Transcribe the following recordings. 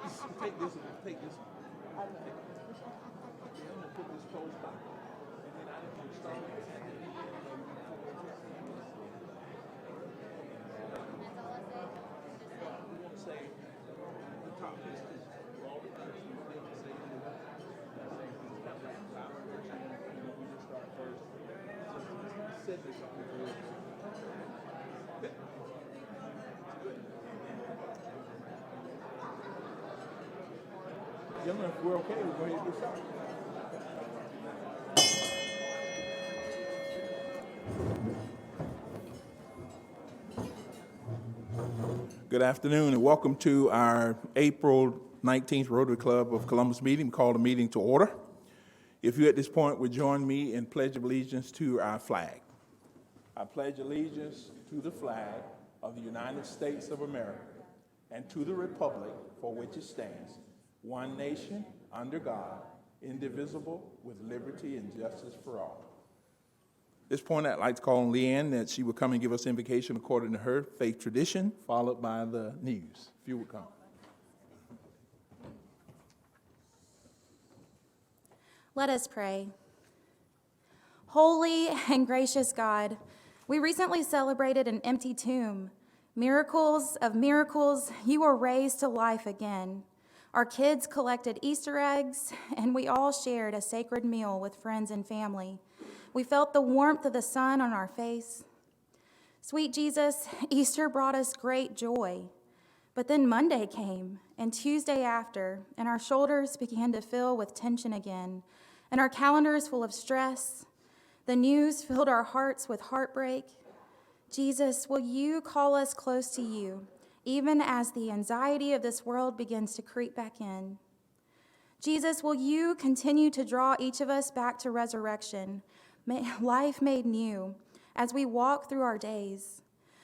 Take this. I'm gonna put this close by, and then I didn't start. We won't say the top is all the time. They can say that laptop. We just start first. So said this before. Gentlemen, if we're okay, we'll go ahead and get started. Good afternoon and welcome to our April 19th Rotary Club of Columbus meeting. We call the meeting to order. If you at this point would join me in Pledge of Allegiance to our flag. I pledge allegiance to the flag of the United States of America and to the republic for which it stands, one nation, under God, indivisible, with liberty and justice for all. At this point, I'd like to call on Leanne that she will come and give us invocation according to her faith tradition, followed by the news. If you would come. Let us pray. Holy and gracious God, we recently celebrated an empty tomb. Miracles of miracles, you were raised to life again. Our kids collected Easter eggs, and we all shared a sacred meal with friends and family. We felt the warmth of the sun on our face. Sweet Jesus, Easter brought us great joy. But then Monday came, and Tuesday after, and our shoulders began to fill with tension again, and our calendars full of stress. The news filled our hearts with heartbreak. Jesus, will you call us close to you, even as the anxiety of this world begins to creep back in? Jesus, will you continue to draw each of us back to resurrection, life made new, as we walk through our days?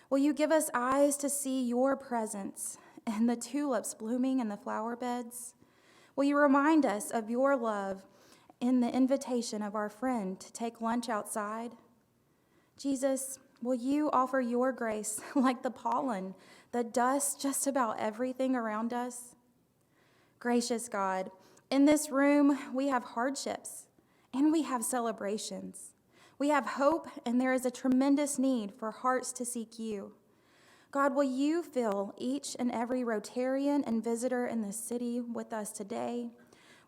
Will you give us eyes to see your presence and the tulips blooming in the flower beds? Will you remind us of your love in the invitation of our friend to take lunch outside? Jesus, will you offer your grace like the pollen that dusts just about everything around us? Gracious God, in this room we have hardships and we have celebrations. We have hope, and there is a tremendous need for hearts to seek you. God, will you fill each and every Rotarian and visitor in this city with us today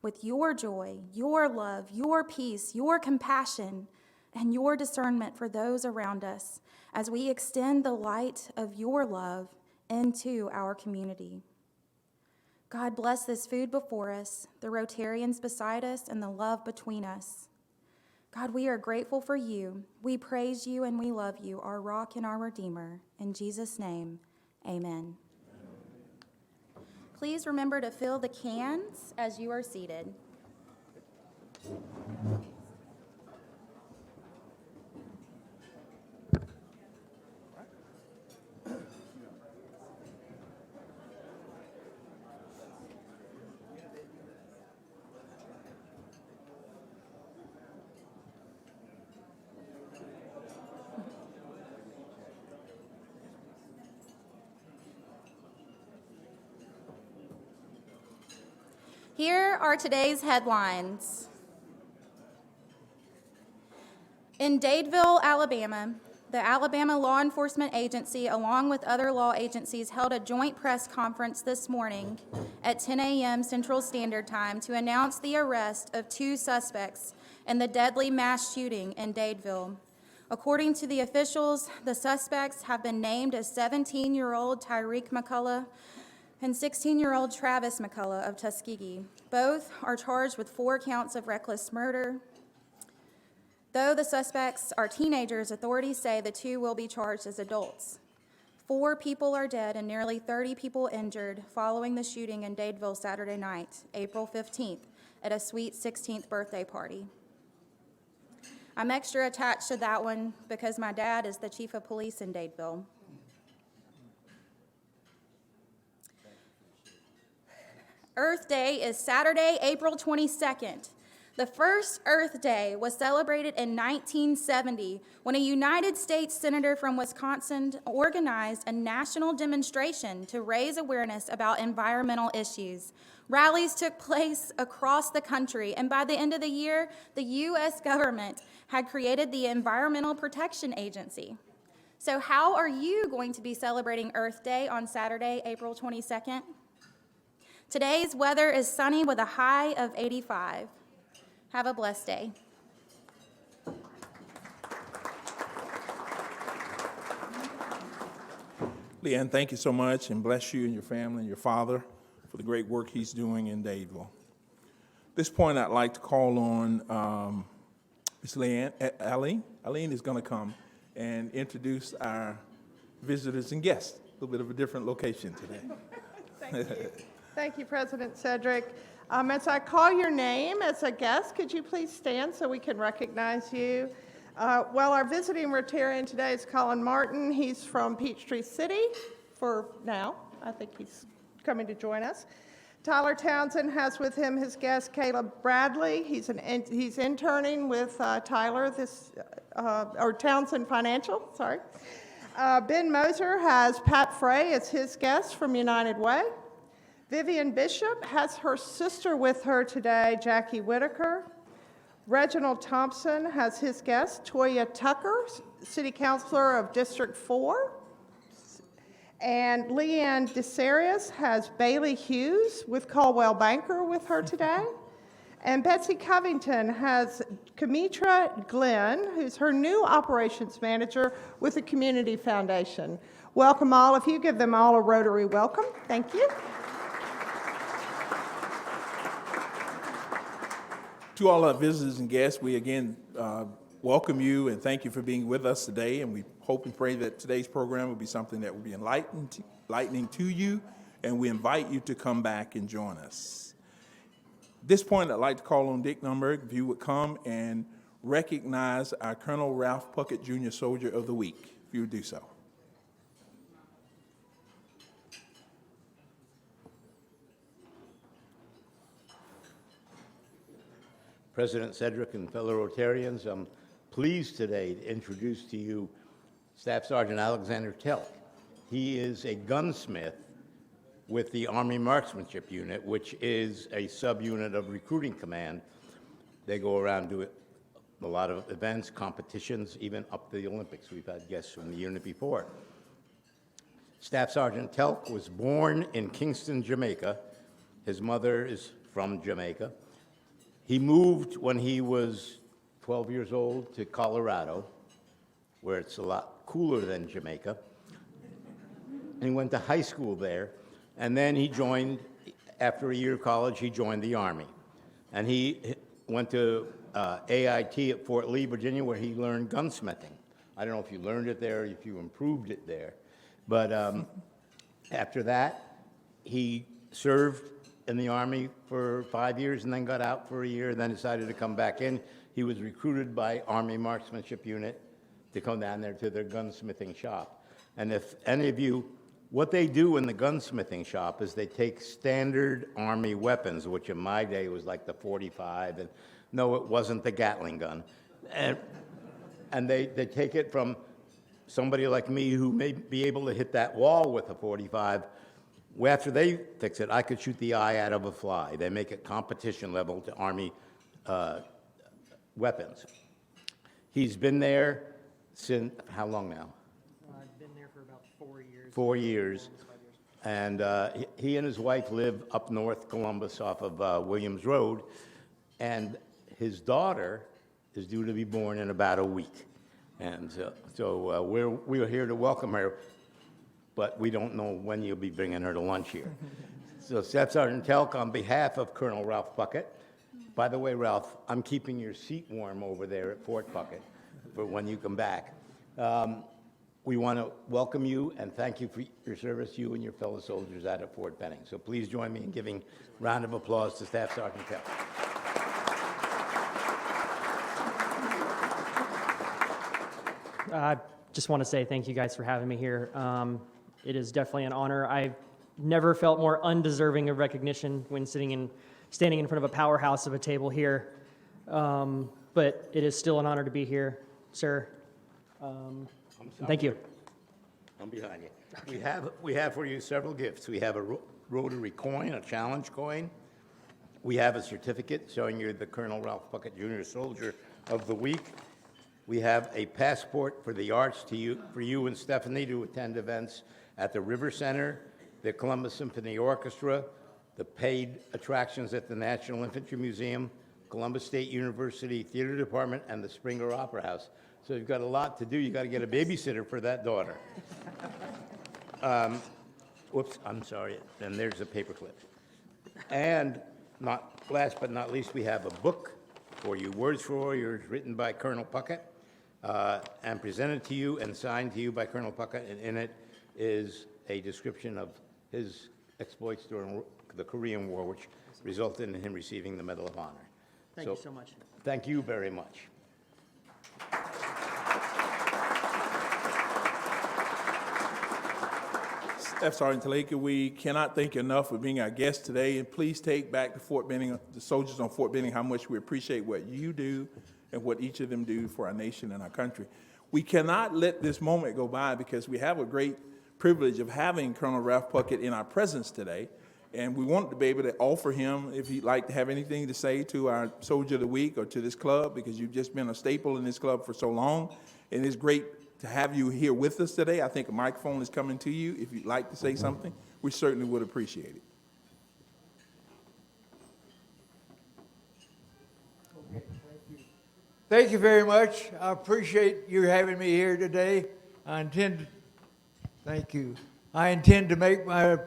with your joy, your love, your peace, your compassion, and your discernment for those around us as we extend the light of your love into our community. God, bless this food before us, the Rotarians beside us, and the love between us. God, we are grateful for you. We praise you and we love you, our rock and our redeemer. In Jesus' name, amen. Please remember to fill the cans as you are seated. Here are today's headlines. In Dadeville, Alabama, the Alabama Law Enforcement Agency, along with other law agencies, held a joint press conference this morning at 10 a.m. Central Standard Time to announce the arrest of 2 suspects in the deadly mass shooting in Dadeville. According to the officials, the suspects have been named as 17-year-old Tyreek McCullough and 16-year-old Travis McCullough of Tuskegee. Both are charged with 4 counts of reckless murder. Though the suspects are teenagers, authorities say the 2 will be charged as adults. 4 people are dead and nearly 30 people injured following the shooting in Dadeville Saturday night, April 15th, at a sweet 16th birthday party. I'm extra attached to that one because my dad is the chief of police in Dadeville. Earth Day is Saturday, April 22nd. The first Earth Day was celebrated in 1970 when a United States senator from Wisconsin organized a national demonstration to raise awareness about environmental issues. Rallies took place across the country, and by the end of the year, the U.S. government had created the Environmental Protection Agency. So how are you going to be celebrating Earth Day on Saturday, April 22nd? Today's weather is sunny with a high of 85. Have a blessed day. Leanne, thank you so much, and bless you and your family and your father for the great work he's doing in Dadeville. At this point, I'd like to call on Ms. Eileen. Eileen is going to come and introduce our visitors and guests. A little bit of a different location today. Thank you. Thank you, President Cedric. As I call your name as a guest, could you please stand so we can recognize you? Well, our visiting Rotarian today is Colin Martin. He's from Peachtree City for now. I think he's coming to join us. Tyler Townsend has with him his guest, Caleb Bradley. He's interning with Tyler, or Townsend Financial, sorry. Ben Moser has Pat Frey as his guest from United Way. Vivian Bishop has her sister with her today, Jackie Whitaker. Reginald Thompson has his guest, Toya Tucker, City Councilor of District 4. And Leanne DeSarius has Bailey Hughes with Caldwell Banker with her today. And Betsy Covington has Kamitra Glenn, who's her new operations manager with the Community Foundation. Welcome all. If you give them all a Rotary welcome, thank you. To all our visitors and guests, we again welcome you and thank you for being with us today. And we hope and pray that today's program will be something that will be enlightening to you, and we invite you to come back and join us. At this point, I'd like to call on Dick Nunberg, if you would come and recognize our Colonel Ralph Puckett, Jr. Soldier of the Week, if you would do so. President Cedric and fellow Rotarians, I'm pleased today to introduce to you Staff Sergeant Alexander Telk. He is a gunsmith with the Army Marksmanship Unit, which is a subunit of Recruiting Command. They go around do a lot of events, competitions, even up to the Olympics. We've had guests from the unit before. Staff Sergeant Telk was born in Kingston, Jamaica. His mother is from Jamaica. He moved when he was 12 years old to Colorado, where it's a lot cooler than Jamaica. And he went to high school there, and then he joined, after a year of college, he joined the Army. And he went to AIT at Fort Lee, Virginia, where he learned gunsmithing. I don't know if you learned it there, if you improved it there. But after that, he served in the Army for 5 years and then got out for a year and then decided to come back in. He was recruited by Army Marksmanship Unit to come down there to their gunsmithing shop. And if any of you, what they do in the gunsmithing shop is they take standard Army weapons, which in my day was like the .45, and no, it wasn't the Gatling gun. And they take it from somebody like me who may be able to hit that wall with a .45. After they fix it, I could shoot the eye out of a fly. They make it competition level to Army weapons. He's been there since, how long now? I've been there for about 4 years. 4 years. And he and his wife live up north Columbus off of Williams Road. And his daughter is due to be born in about a week. And so we're here to welcome her. But we don't know when you'll be bringing her to lunch here. So Staff Sergeant Telk, on behalf of Colonel Ralph Puckett, by the way, Ralph, I'm keeping your seat warm over there at Fort Puckett for when you come back. We want to welcome you and thank you for your service, you and your fellow soldiers out at Fort Benning. So please join me in giving a round of applause to Staff Sergeant Telk. I just want to say thank you guys for having me here. It is definitely an honor. I've never felt more undeserving of recognition when standing in front of a powerhouse of a table here. but it is still an honor to be here, sir. Thank you. I'm behind you. We have for you several gifts. We have a Rotary coin, a challenge coin. We have a certificate showing you're the Colonel Ralph Puckett Junior Soldier of the Week. We have a passport for the arts for you and Stephanie to attend events at the River Center, the Columbus Symphony Orchestra, the paid attractions at the National Infantry Museum, Columbus State University Theater Department, and the Springer Opera House. So you've got a lot to do. You got to get a babysitter for that daughter. Whoops, I'm sorry. And there's a paperclip. And last but not least, we have a book for you, Words for Warriors, written by Colonel Puckett, and presented to you and signed to you by Colonel Puckett. And in it is a description of his exploits during the Korean War, which resulted in him receiving the Medal of Honor. Thank you so much. Thank you very much. Staff Sergeant Taleka, we cannot thank you enough for being our guest today, and please take back to Fort Benning, the soldiers on Fort Benning, how much we appreciate what you do and what each of them do for our nation and our country. We cannot let this moment go by because we have a great privilege of having Colonel Ralph Puckett in our presence today, and we wanted to be able to offer him, if he'd like to have anything to say to our Soldier of the Week or to this club, because you've just been a staple in this club for so long, and it's great to have you here with us today. I think a microphone is coming to you. If you'd like to say something, we certainly would appreciate it. Thank you very much. I appreciate you having me here today. Thank you. I intend to make my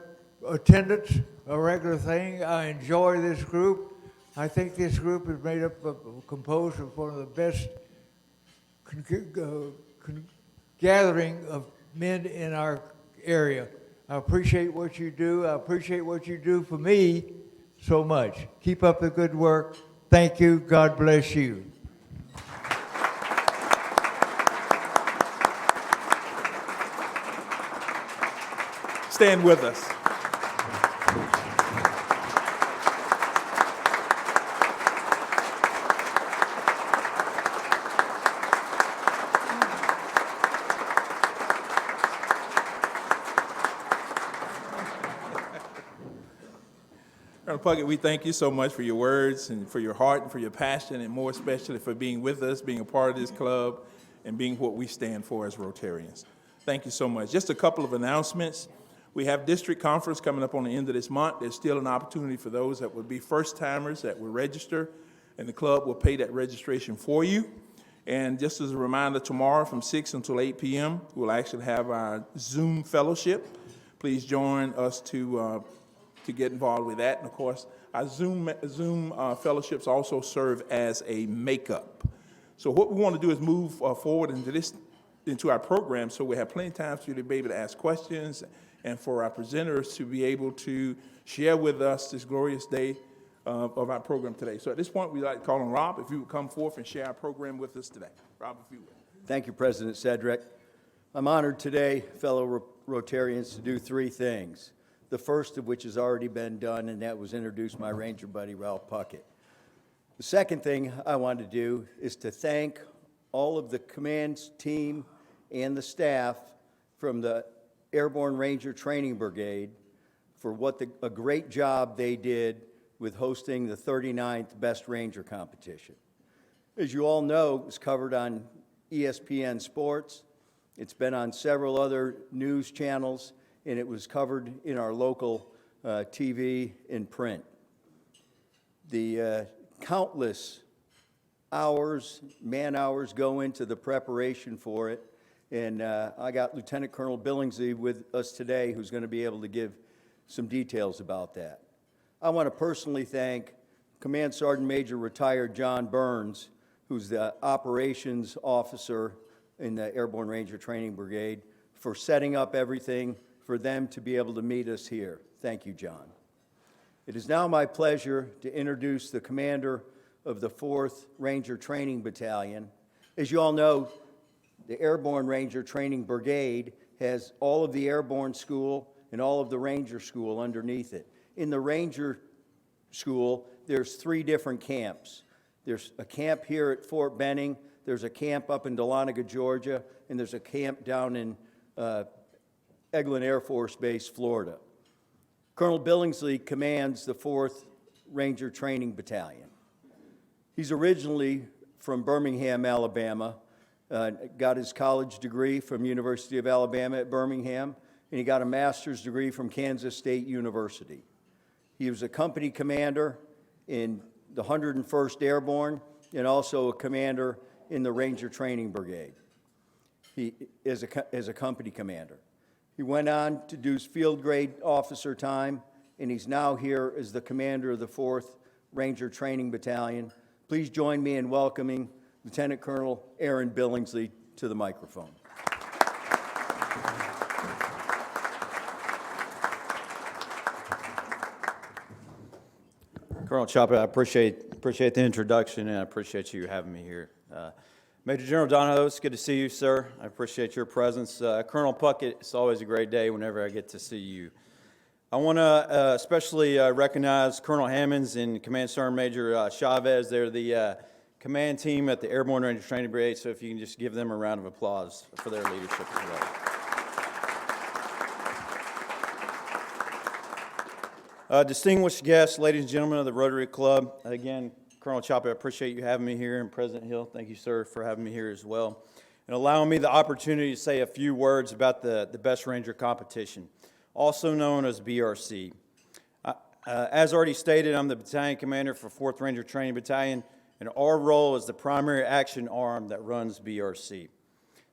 attendance a regular thing. I enjoy this group. I think this group is made up of, composed of one of the best gathering of men in our area. I appreciate what you do. I appreciate what you do for me so much. Keep up the good work. Thank you. God bless you. Stand with us. Colonel Puckett, we thank you so much for your words and for your heart and for your passion, and more especially for being with us, being a part of this club, and being what we stand for as Rotarians. Thank you so much. Just a couple of announcements. We have district conference coming up on the end of this month. There's still an opportunity for those that would be first-timers that will register, and the club will pay that registration for you. And just as a reminder, tomorrow from 6 until 8 p.m., we'll actually have our Zoom fellowship. Please join us to get involved with that. And of course, our Zoom fellowships also serve as a makeup. So what we want to do is move forward into our program, so we have plenty of time for you to be able to ask questions and for our presenters to be able to share with us this glorious day of our program today. So at this point, we'd like to call on Rob, if you would come forth and share our program with us today. Rob, if you would. Thank you, President Cedric. I'm honored today, fellow Rotarians, to do three things. The first of which has already been done, and that was introduce my Ranger buddy, Ralph Puckett. The second thing I want to do is to thank all of the command team and the staff from the Airborne Ranger Training Brigade for a great job they did with hosting the 39th Best Ranger competition. As you all know, it was covered on ESPN Sports. It's been on several other news channels, and it was covered in our local TV and print. The countless hours, man-hours go into the preparation for it, and I got Lieutenant Colonel Billingsley with us today who's going to be able to give some details about that. I want to personally thank Command Sergeant Major retired John Burns, who's the operations officer in the Airborne Ranger Training Brigade, for setting up everything for them to be able to meet us here. Thank you, John. It is now my pleasure to introduce the commander of the 4th Ranger Training Battalion. As you all know, the Airborne Ranger Training Brigade has all of the Airborne School and all of the Ranger School underneath it. In the Ranger School, there's 3 different camps. There's a camp here at Fort Benning, there's a camp up in Dahlonega, Georgia, and there's a camp down in Ebeling Air Force Base, Florida. Colonel Billingsley commands the 4th Ranger Training Battalion. He's originally from Birmingham, Alabama, got his college degree from University of Alabama at Birmingham, and he got a master's degree from Kansas State University. He was a company commander in the 101st Airborne and also a commander in the Ranger Training Brigade. He is as a company commander. He went on to do field grade officer time, and he's now here as the commander of the 4th Ranger Training Battalion. Please join me in welcoming Lieutenant Colonel Aaron Billingsley to the microphone. Colonel Chopper, I appreciate the introduction, and I appreciate you having me here. Major General Donahoe, it's good to see you, sir. I appreciate your presence. Colonel Puckett, it's always a great day whenever I get to see you. I want to especially recognize Colonel Hammonds and Command Sergeant Major Chavez. They're the command team at the Airborne Ranger Training Brigade, so if you can just give them a round of applause for their leadership as well. Distinguished guests, ladies and gentlemen of the Rotary Club, again, Colonel Chopper, I appreciate you having me here, and President Hill, thank you, sir, for having me here as well, and allowing me the opportunity to say a few words about the Best Ranger competition, also known as BRC. As already stated, I'm the battalion commander for 4th Ranger Training Battalion, and our role is the primary action arm that runs BRC.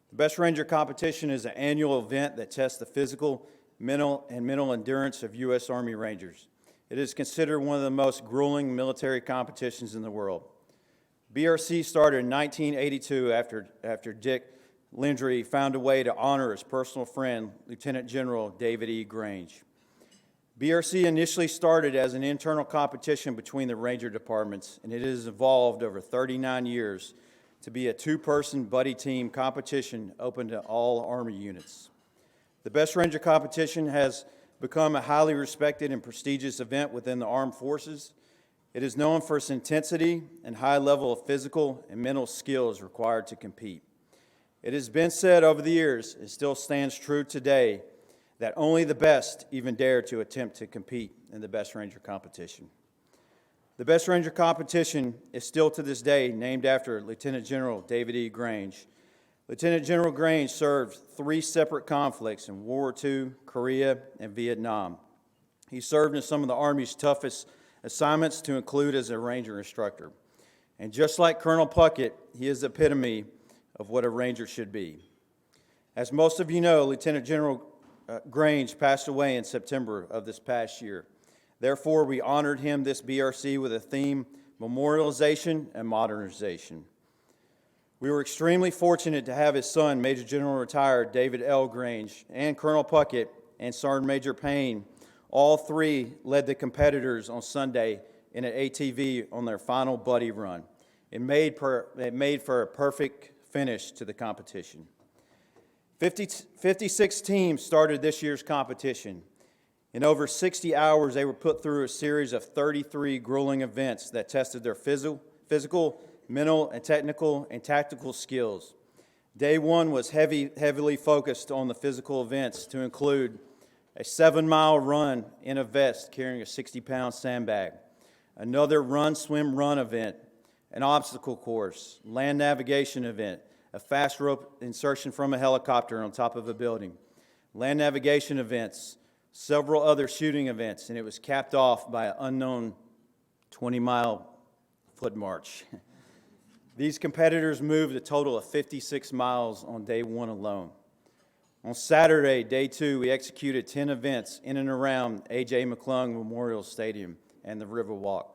The Best Ranger competition is an annual event that tests the physical, mental endurance of U.S. Army Rangers. It is considered one of the most grueling military competitions in the world. BRC started in 1982 after Dick Lindry found a way to honor his personal friend, Lieutenant General David E. Grange. BRC initially started as an internal competition between the Ranger departments, and it has evolved over 39 years to be a two-person buddy team competition open to all Army units. The Best Ranger competition has become a highly respected and prestigious event within the armed forces. It is known for its intensity and high level of physical and mental skills required to compete. It has been said over the years, it still stands true today, that only the best even dare to attempt to compete in the Best Ranger competition. The Best Ranger competition is still to this day named after Lieutenant General David E. Grange. Lieutenant General Grange served 3 separate conflicts in World War II, Korea, and Vietnam. He served in some of the Army's toughest assignments, to include as a Ranger instructor. And just like Colonel Puckett, he is the epitome of what a Ranger should be. As most of you know, Lieutenant General Grange passed away in September of this past year. Therefore, we honored him this BRC with a theme, memorialization and modernization. We were extremely fortunate to have his son, Major General Retired David L. Grange, and Colonel Puckett and Sergeant Major Payne. All 3 led the competitors on Sunday in an ATV on their final buddy run. It made for a perfect finish to the competition. 56 teams started this year's competition. In over 60 hours, they were put through a series of 33 grueling events that tested their physical, mental, and technical and tactical skills. Day 1 was heavily focused on the physical events, to include a 7-mile run in a vest carrying a 60-pound sandbag, another run, swim, run event, an obstacle course, land navigation event, a fast rope insertion from a helicopter on top of a building, land navigation events, several other shooting events, and it was capped off by an unknown 20-mile foot march. These competitors moved a total of 56 miles on day 1 alone. On Saturday, day 2, we executed 10 events in and around A.J. McClung Memorial Stadium and the Riverwalk.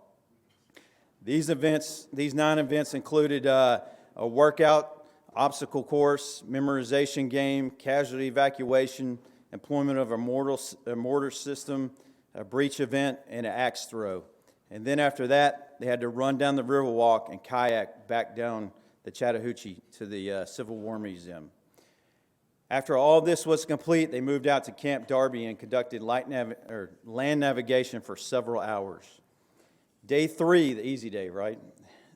These 9 events included a workout, obstacle course, memorization game, casualty evacuation, employment of a mortar system, a breach event, and an axe throw. And then after that, they had to run down the Riverwalk and kayak back down the Chattahoochee to the Civil War Museum. After all this was complete, they moved out to Camp Darby and conducted land navigation for several hours. Day 3, the easy day, right?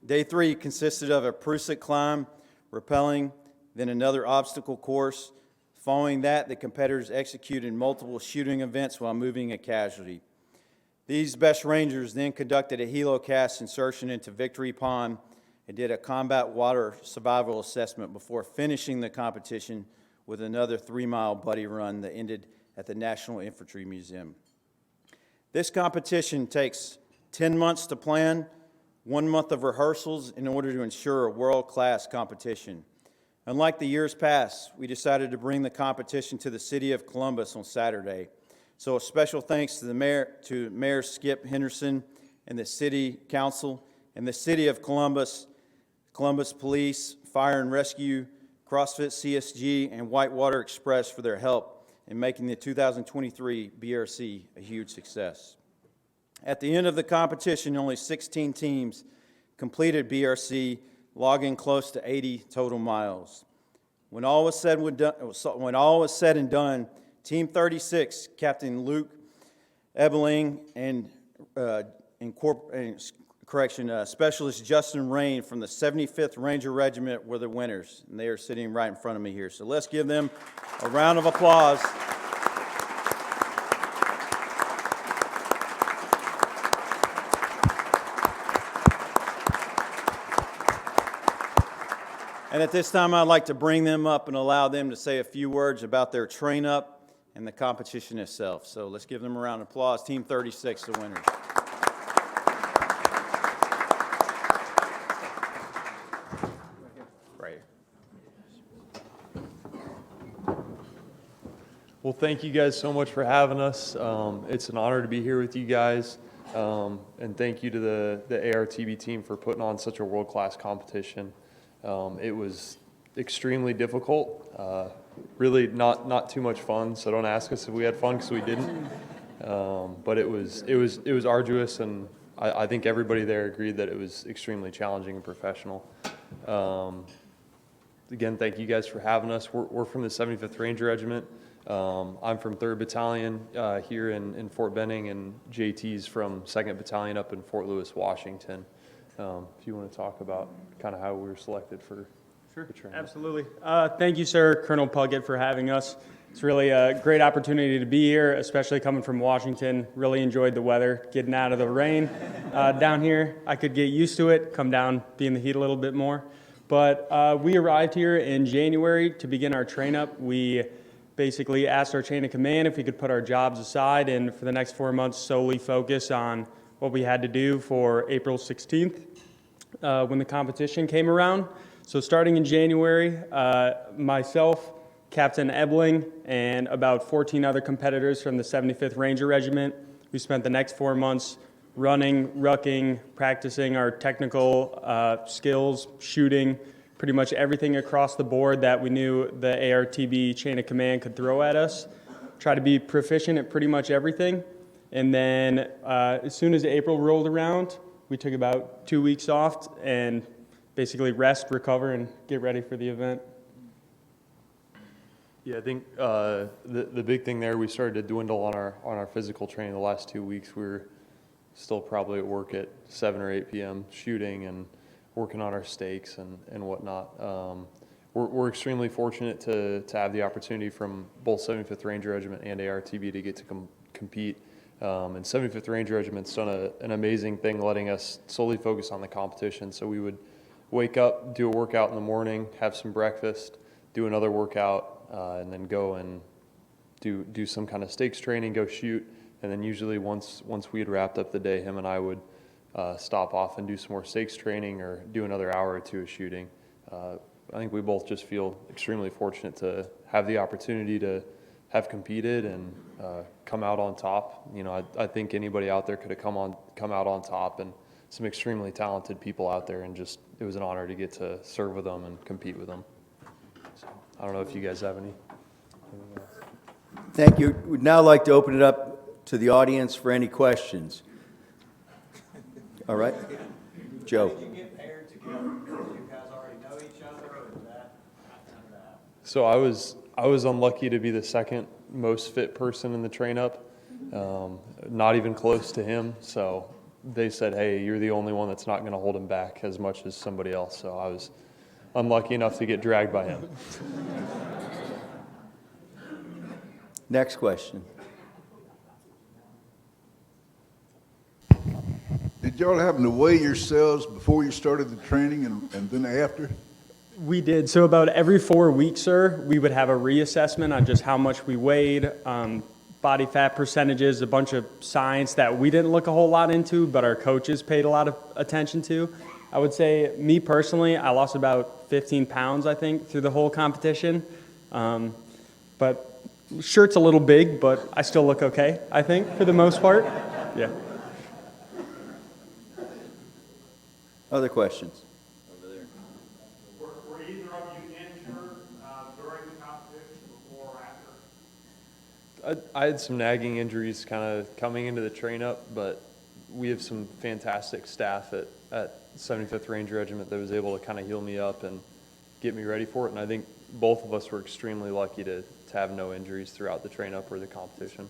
Day 3 consisted of a prusik climb, rappelling, then another obstacle course. Following that, the competitors executed multiple shooting events while moving a casualty. These best rangers then conducted a helocast insertion into Victory Pond and did a combat water survival assessment before finishing the competition with another 3-mile buddy run that ended at the National Infantry Museum. This competition takes 10 months to plan, 1 month of rehearsals in order to ensure a world-class competition. Unlike the years past, we decided to bring the competition to the city of Columbus on Saturday. So a special thanks to Mayor Skip Henderson and the City Council and the City of Columbus, Columbus Police, Fire and Rescue, CrossFit CSG, and Whitewater Express for their help in making the 2023 BRC a huge success. At the end of the competition, only 16 teams completed BRC, logging close to 80 total miles. When all was said and done, Team 36, Captain Luke Ebeling and Specialist Justin Rein from the 75th Ranger Regiment were the winners, and they are sitting right in front of me here. So let's give them a round of applause. And at this time, I'd like to bring them up and allow them to say a few words about their train-up and the competition itself. So let's give them a round of applause. Team 36, the winners. Right. Well, thank you guys so much for having us. It's an honor to be here with you guys. And thank you to the ARTB team for putting on such a world-class competition. It was extremely difficult, really not too much fun, so don't ask us if we had fun, because we didn't. But it was arduous, and I think everybody there agreed that it was extremely challenging and professional. Again, thank you guys for having us. We're from the 75th Ranger Regiment. I'm from 3rd Battalion here in Fort Benning, and JT's from 2nd Battalion up in Fort Lewis, Washington. If you want to talk about kind of how we were selected for the training. Absolutely. Thank you, sir, Colonel Puckett, for having us. It's really a great opportunity to be here, especially coming from Washington. Really enjoyed the weather, getting out of the rain down here. I could get used to it, come down, be in the heat a little bit more. But we arrived here in January to begin our train-up. We basically asked our chain of command if we could put our jobs aside and for the next 4 months solely focus on what we had to do for April 16th when the competition came around. So starting in January, myself, Captain Ebeling, and about 14 other competitors from the 75th Ranger Regiment, we spent the next 4 months running, rucking, practicing our technical skills, shooting, pretty much everything across the board that we knew the ARTB chain of command could throw at us. Try to be proficient at pretty much everything. And then as soon as April rolled around, we took about 2 weeks off and basically rest, recover, and get ready for the event. Yeah, I think the big thing there, we started to dwindle on our physical training the last 2 weeks. We were still probably at work at 7 or 8 p.m. shooting and working on our stakes and whatnot. We're extremely fortunate to have the opportunity from both 75th Ranger Regiment and ARTB to get to compete. And 75th Ranger Regiment's done an amazing thing letting us solely focus on the competition. So we would wake up, do a workout in the morning, have some breakfast, do another workout, and then go and do some kind of stakes training, go shoot. And then usually once we had wrapped up the day, him and I would stop off and do some more stakes training or do another hour or two of shooting. I think we both just feel extremely fortunate to have the opportunity to have competed and come out on top. You know, I think anybody out there could have come out on top, and some extremely talented people out there, and just it was an honor to get to serve with them and compete with them. So, I don't know if you guys have anything else. Thank you. We'd now like to open it up to the audience for any questions. All right, Joe. How did you get paired together? Do you guys already know each other, or is that kind of that? So I was unlucky to be the second most fit person in the train up, not even close to him. So they said, hey, you're the only one that's not going to hold him back as much as somebody else. So I was unlucky enough to get dragged by him. Next question. Did y'all happen to weigh yourselves before you started the training and then after? We did. So about every 4 weeks, sir, we would have a reassessment on just how much we weighed, body fat percentages, a bunch of science that we didn't look a whole lot into, but our coaches paid a lot of attention to. I would say, me personally, I lost about 15 pounds, I think, through the whole competition. But shirt's a little big, but I still look okay, I think, for the most part. Yeah. Other questions? Were either of you injured during the competition before or after? I had some nagging injuries kind of coming into the train-up, but we have some fantastic staff at 75th Ranger Regiment that was able to kind of heal me up and get me ready for it. And I think both of us were extremely lucky to have no injuries throughout the train-up or the competition.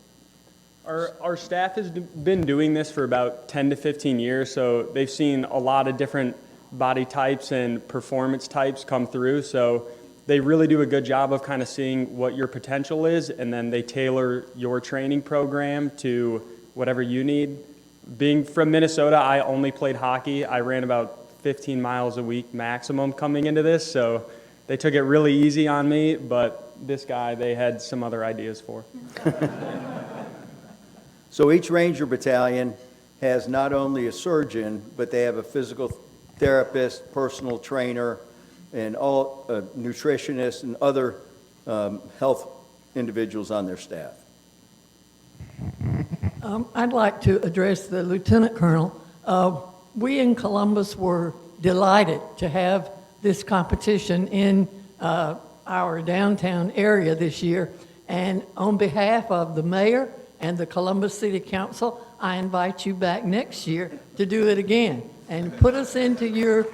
Our staff has been doing this for about 10 to 15 years, so they've seen a lot of different body types and performance types come through, so they really do a good job of kind of seeing what your potential is, and then they tailor your training program to whatever you need. Being from Minnesota, I only played hockey. I ran about 15 miles a week maximum coming into this, so they took it really easy on me, but this guy, they had some other ideas for. So each Ranger Battalion has not only a surgeon, but they have a physical therapist, personal trainer, and all nutritionists and other health individuals on their staff. I'd like to address the Lieutenant Colonel. We in Columbus were delighted to have this competition in our downtown area this year. And on behalf of the mayor and the Columbus City Council, I invite you back next year to do it again and put us into your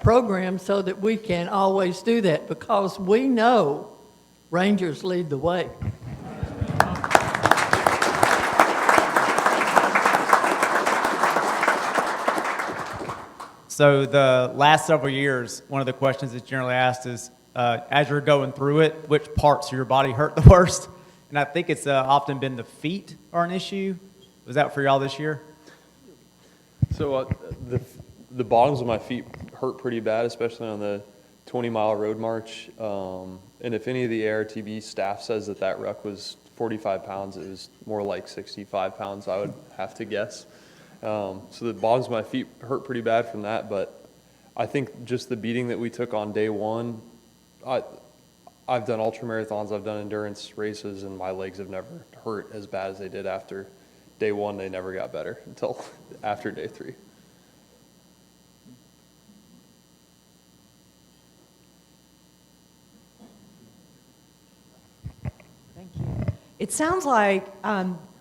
program so that we can always do that, because we know Rangers lead the way. So the last several years, one of the questions that's generally asked is, as you're going through it, which parts of your body hurt the worst? And I think it's often been the feet are an issue. Was that for y'all this year? So the bottoms of my feet hurt pretty bad, especially on the 20-mile road march. And if any of the ARTB staff says that ruck was 45 pounds, it was more like 65 pounds, I would have to guess. So the bottoms of my feet hurt pretty bad from that, but I think just the beating that we took on day one, I've done ultramarathons, I've done endurance races, and my legs have never hurt as bad as they did after day one. They never got better until after day 3. Thank you. It sounds like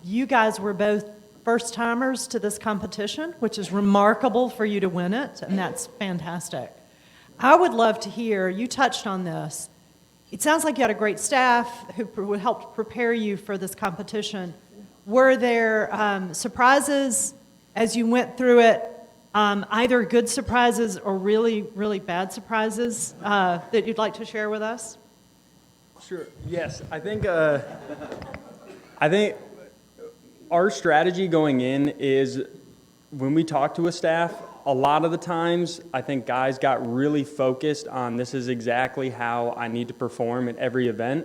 you guys were both first-timers to this competition, which is remarkable for you to win it, and that's fantastic. I would love to hear, you touched on this, it sounds like you had a great staff who helped prepare you for this competition. Were there surprises as you went through it, either good surprises or really, really bad surprises that you'd like to share with us? Sure. Yes, I think our strategy going in is when we talk to a staff, a lot of the times I think guys got really focused on this is exactly how I need to perform at every event.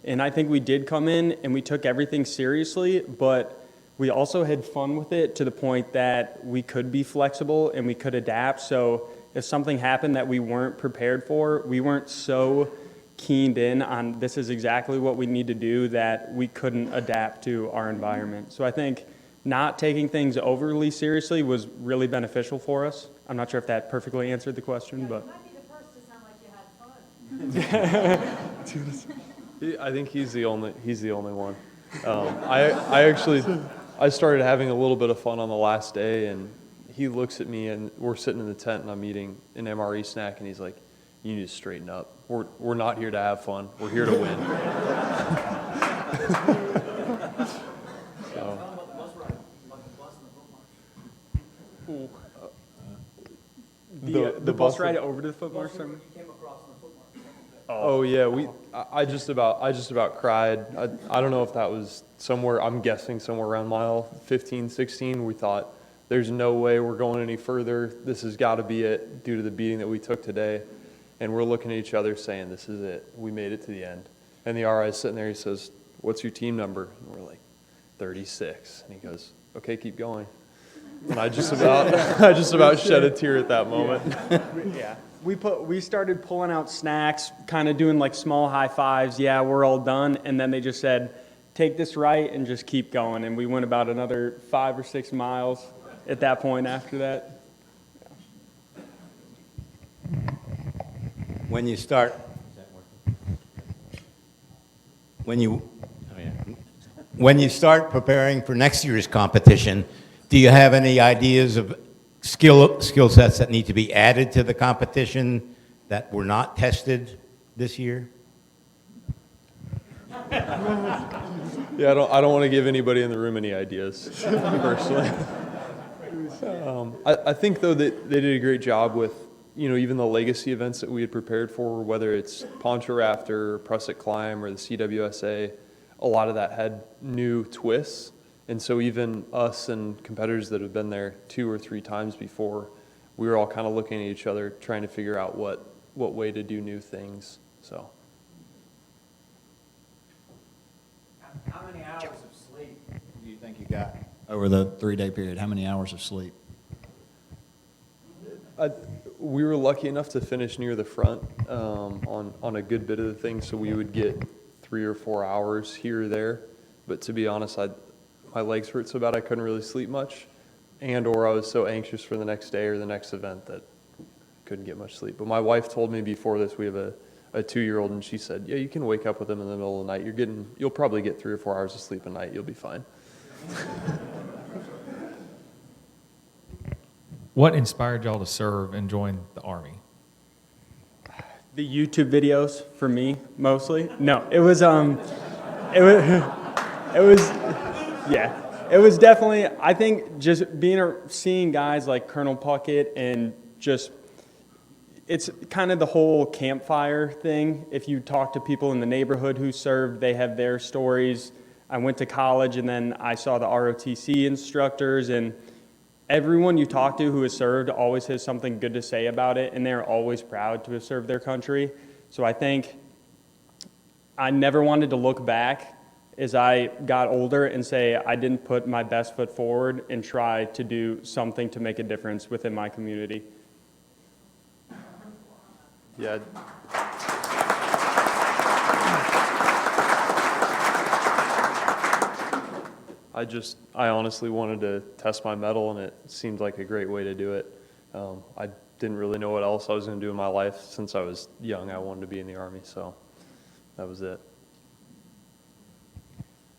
And I think we did come in and we took everything seriously, but we also had fun with it to the point that we could be flexible and we could adapt. So if something happened that we weren't prepared for, we weren't so keened in on this is exactly what we need to do that we couldn't adapt to our environment. So I think not taking things overly seriously was really beneficial for us. I'm not sure if that perfectly answered the question, but. You might be the first to sound like you had fun. I think he's the only one. I started having a little bit of fun on the last day, and he looks at me, and we're sitting in the tent, and I'm eating an MRE snack, and he's like, "You need to straighten up. We're not here to have fun. We're here to win." bus ride over to the foot march? Oh yeah, I just about cried. I don't know if that was somewhere, I'm guessing somewhere around mile 15, 16. We thought, there's no way we're going any further. This has got to be it due to the beating that we took today. And we're looking at each other saying, this is it. We made it to the end. And the RI is sitting there, he says, what's your team number? And we're like, 36. And he goes, okay, keep going. And I just about shed a tear at that moment. Yeah. We started pulling out snacks, kind of doing like small high fives. Yeah, we're all done. And then they just said, take this right and just keep going. And we went about another 5 or 6 miles at that point after that. When you start, when you start preparing for next year's competition, do you have any ideas of skill sets that need to be added to the competition that were not tested this year? Yeah, I don't want to give anybody in the room any ideas, personally. I think, though, that they did a great job with, even the legacy events that we had prepared for, whether it's Poncho Rafter, Prusset Climb, or the CWSA, a lot of that had new twists. And so even us and competitors that have been there 2 or 3 times before, we were all kind of looking at each other, trying to figure out what way to do new things. So. How many hours of sleep do you think you got over the 3-day period? How many hours of sleep? We were lucky enough to finish near the front on a good bit of the thing, so we would get 3 or 4 hours here or there. But to be honest, my legs hurt so bad I couldn't really sleep much, or I was so anxious for the next day or the next event that I couldn't get much sleep. But my wife told me before this, we have a 2-year-old, and she said, yeah, you can wake up with him in the middle of the night. You'll probably get 3 or 4 hours of sleep a night. You'll be fine. What inspired y'all to serve and join the Army? The YouTube videos for me, mostly. No, it was definitely, I think just seeing guys like Colonel Puckett and just, it's kind of the whole campfire thing. If you talk to people in the neighborhood who served, they have their stories. I went to college and then I saw the ROTC instructors, and everyone you talk to who has served always has something good to say about it, and they're always proud to have served their country. So I think I never wanted to look back as I got older and say I didn't put my best foot forward and try to do something to make a difference within my community. Yeah. I honestly wanted to test my mettle, and it seemed like a great way to do it. I didn't really know what else I was going to do in my life. Since I was young, I wanted to be in the Army, so that was it.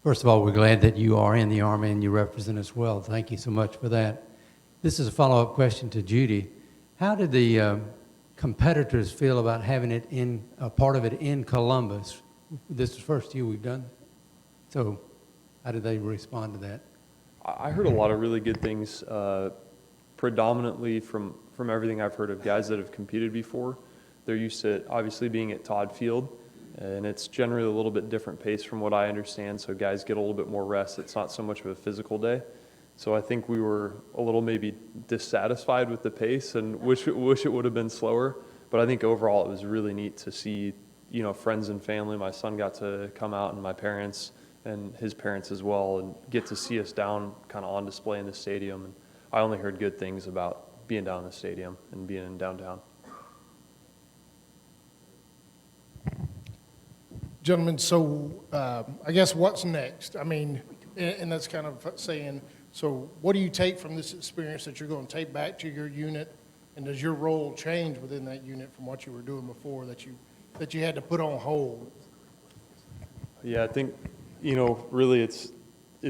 First of all, we're glad that you are in the Army and you represent us well. Thank you so much for that. This is a follow-up question to Judy. How did the competitors feel about having it a part of it in Columbus? This is the first year we've done it. So how did they respond to that? I heard a lot of really good things, predominantly from everything I've heard of guys that have competed before. They're used to obviously being at Todd Field, and it's generally a little bit different pace from what I understand, so guys get a little bit more rest. It's not so much of a physical day. So I think we were a little maybe dissatisfied with the pace and wish it would have been slower. But I think overall it was really neat to see, friends and family. My son got to come out, and my parents and his parents as well, and get to see us down kind of on display in the stadium. And I only heard good things about being down in the stadium and being in downtown. Gentlemen, so I guess what's next? I mean, and that's kind of saying, so what do you take from this experience that you're going to take back to your unit, and does your role change within that unit from what you were doing before that you had to put on hold? Yeah, I think, really it's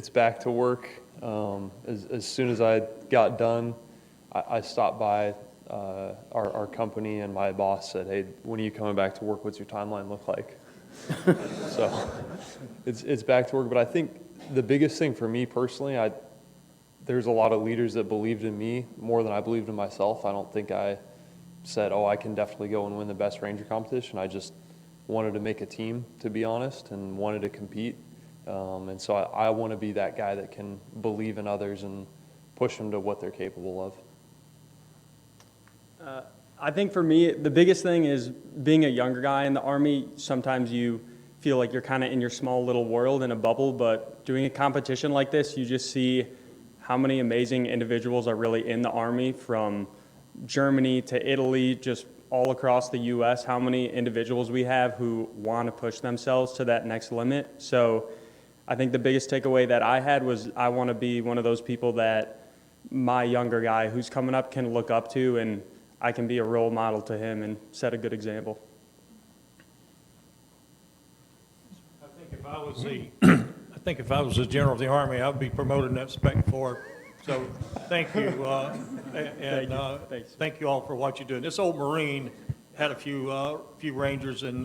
back to work. As soon as I got done, I stopped by our company, and my boss said, hey, when are you coming back to work? What's your timeline look like? So it's back to work. But I think the biggest thing for me personally, there's a lot of leaders that believed in me more than I believed in myself. I don't think I said, oh, I can definitely go and win the best Ranger competition. I just wanted to make a team, to be honest, and wanted to compete. And so I want to be that guy that can believe in others and push them to what they're capable of. I think for me, the biggest thing is being a younger guy in the Army, sometimes you feel like you're kind of in your small little world in a bubble, but doing a competition like this, you just see how many amazing individuals are really in the Army, from Germany to Italy, just all across the U.S., how many individuals we have who want to push themselves to that next limit. So I think the biggest takeaway that I had was I want to be one of those people that my younger guy who's coming up can look up to, and I can be a role model to him and set a good example. I think if I was the general of the Army, I'd be promoted in that spec forward. So thank you, thank you all for what you're doing. This old Marine had a few Rangers in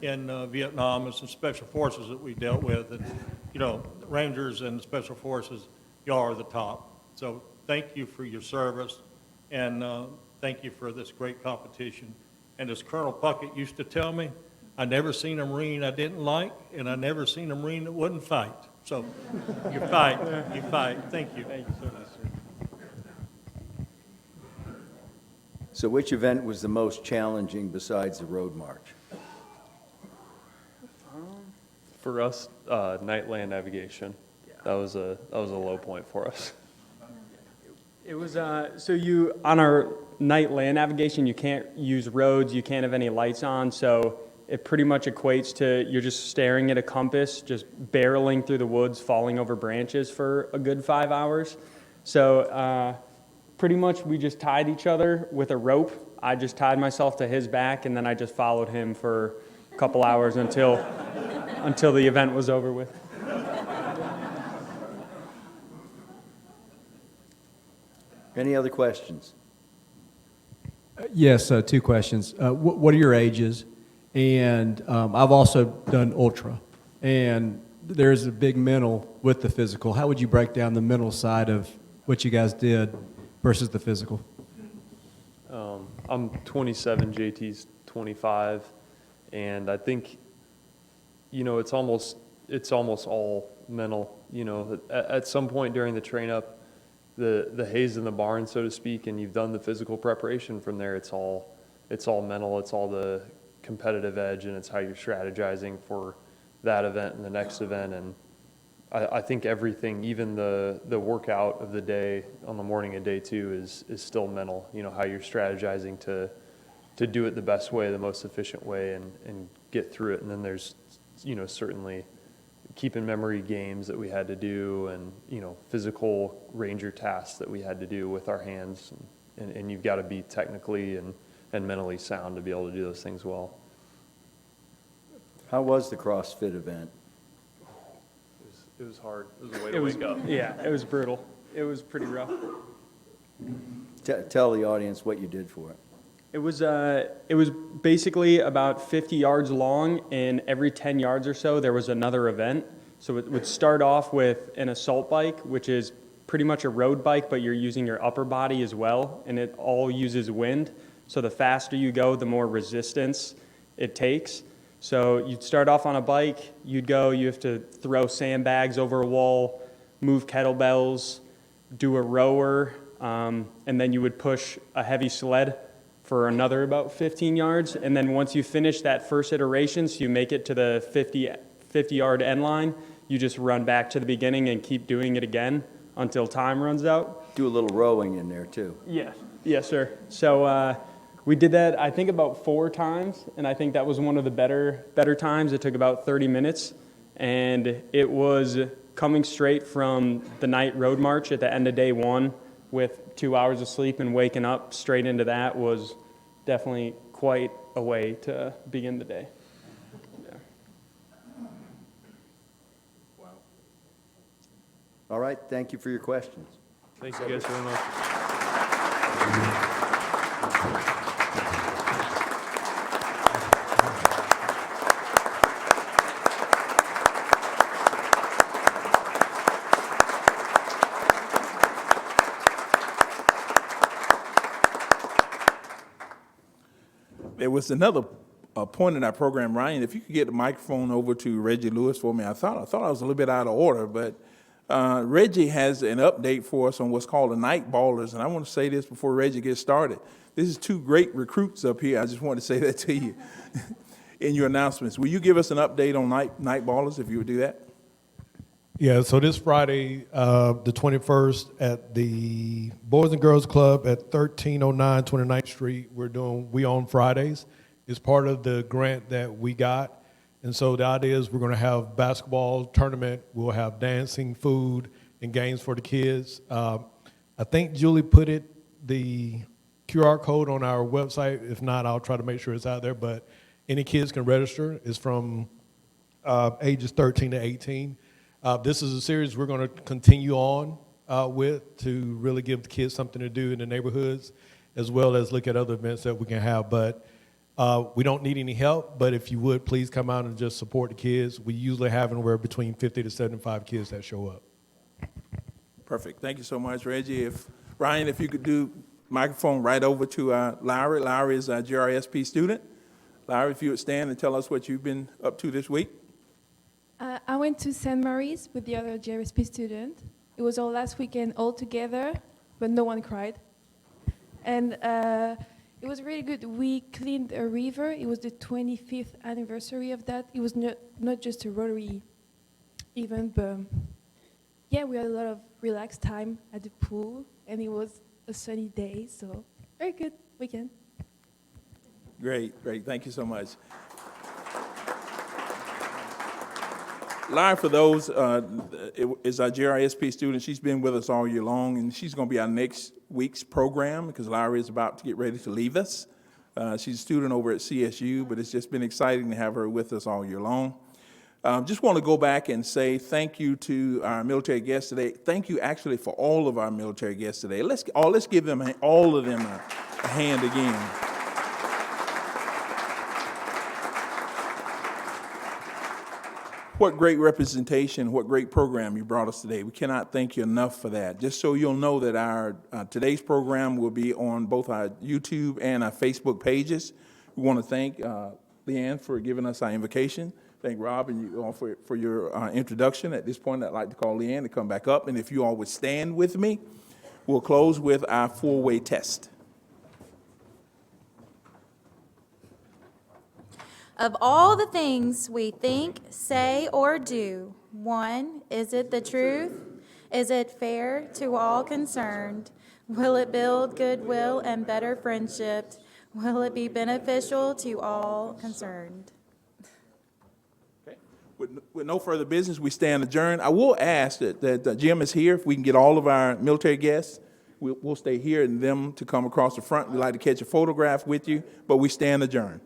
Vietnam and some special forces that we dealt with, and you know, Rangers and special forces, y'all are the top. So thank you for your service, and thank you for this great competition. And as Colonel Puckett used to tell me, I never seen a Marine I didn't like, and I never seen a Marine that wouldn't fight. So you fight, you fight. Thank you. Thank you so much, sir. So which event was the most challenging besides the road march? For us, night land navigation, that was a low point for us. It was, so you, on our night land navigation, you can't use roads, you can't have any lights on, so it pretty much equates to you're just staring at a compass, just barreling through the woods, falling over branches for a good 5 hours. So pretty much we just tied each other with a rope. I just tied myself to his back, and then I just followed him for a couple hours until the event was over with. Any other questions? Yes, two questions. What are your ages? And I've also done ultra, and there's a big mental with the physical. How would you break down the mental side of what you guys did versus the physical? I'm 27, JT's 25, and I think, you know, it's almost all mental. You know, at some point during the train up, the hay's in the barn, so to speak, and you've done the physical preparation. From there, it's all mental. It's all the competitive edge, and it's how you're strategizing for that event and the next event. And I think everything, even the workout of the day on the morning of day two, is still mental. You know, how you're strategizing to do it the best way, the most efficient way, and get through it. And then there's, you know, certainly keep in memory games that we had to do, and, you know, physical ranger tasks that we had to do with our hands, and you've got to be technically and mentally sound to be able to do those things well. How was the CrossFit event? It was hard. It was a way to wake up. Yeah, it was brutal. It was pretty rough. Tell the audience what you did for it. It was basically about 50 yards long, and every 10 yards or so there was another event. So it would start off with an assault bike, which is pretty much a road bike, but you're using your upper body as well, and it all uses wind. So the faster you go, the more resistance it takes. So you'd start off on a bike, you have to throw sandbags over a wall, move kettlebells, do a rower, and then you would push a heavy sled for another about 15 yards. And then once you finish that first iteration, so you make it to the 50-yard end line, you just run back to the beginning and keep doing it again until time runs out. Do a little rowing in there too. Yes. Yes, sir. So we did that, I think, about 4 times, and I think that was one of the better times. It took about 30 minutes, and it was coming straight from the night road march at the end of day 1 with 2 hours of sleep, and waking up straight into that was definitely quite a way to begin the day. Yeah. Wow. All right, thank you for your questions. Thank you guys very much. was another point in our program, Ryan, if you could get the microphone over to Reggie Lewis for me. I thought I was a little bit out of order, but Reggie has an update for us on what's called the Night Ballers, and I want to say this before Reggie gets started. This is two great recruits up here. I just wanted to say that to you in your announcements. Will you give us an update on Night Ballers, if you would do that? Yeah, so this Friday, the 21st, at the Boys and Girls Club at 1309 29th Street, we're doing We On Fridays. It's part of the grant that we got. And so the idea is we're going to have basketball tournament. We'll have dancing, food, and games for the kids. I think Julie put the QR code on our website. If not, I'll try to make sure it's out there. But any kids can register. It's from ages 13 to 18. This is a series we're going to continue on with to really give the kids something to do in the neighborhoods, as well as look at other events that we can have. But we don't need any help, but if you would, please come out and just support the kids. We usually have anywhere between 50 to 75 kids that show up. Perfect. Thank you so much, Reggie. Ryan, if you could do microphone right over to Lowry. Lowry is our GRSP student. Lowry, if you would stand and tell us what you've been up to this week. I went to St. Mary's with the other GRSP student. It was our last weekend all together, but no one cried. And it was really good. We cleaned a river. It was the 25th anniversary of that. It was not just a Rotary event, but yeah, we had a lot of relaxed time at the pool, and it was a sunny day, so very good weekend. Great. Thank you so much. Larry, for those, is our GRSP student. She's been with us all year long, and she's going to be our next week's program because Larry is about to get ready to leave us. She's a student over at CSU, but it's just been exciting to have her with us all year long. Just want to go back and say thank you to our military guests today. Thank you actually for all of our military guests today. Let's give them all of them a hand again. What great representation, what great program you brought us today. We cannot thank you enough for that. Just so you'll know that our today's program will be on both our YouTube and our Facebook pages. We want to thank Leanne for giving us our invocation. Thank Rob and you all for your introduction. At this point, I'd like to call Leanne to come back up. And if you all would stand with me, we'll close with our four-way test. Of all the things we think, say, or do, 1, is it the truth? Is it fair to all concerned? Will it build goodwill and better friendship? Will it be beneficial to all concerned? Okay. With no further business, we stand adjourned. I will ask that Jim is here. If we can get all of our military guests, we'll stay here and them to come across the front. We'd like to catch a photograph with you, but we stand adjourned.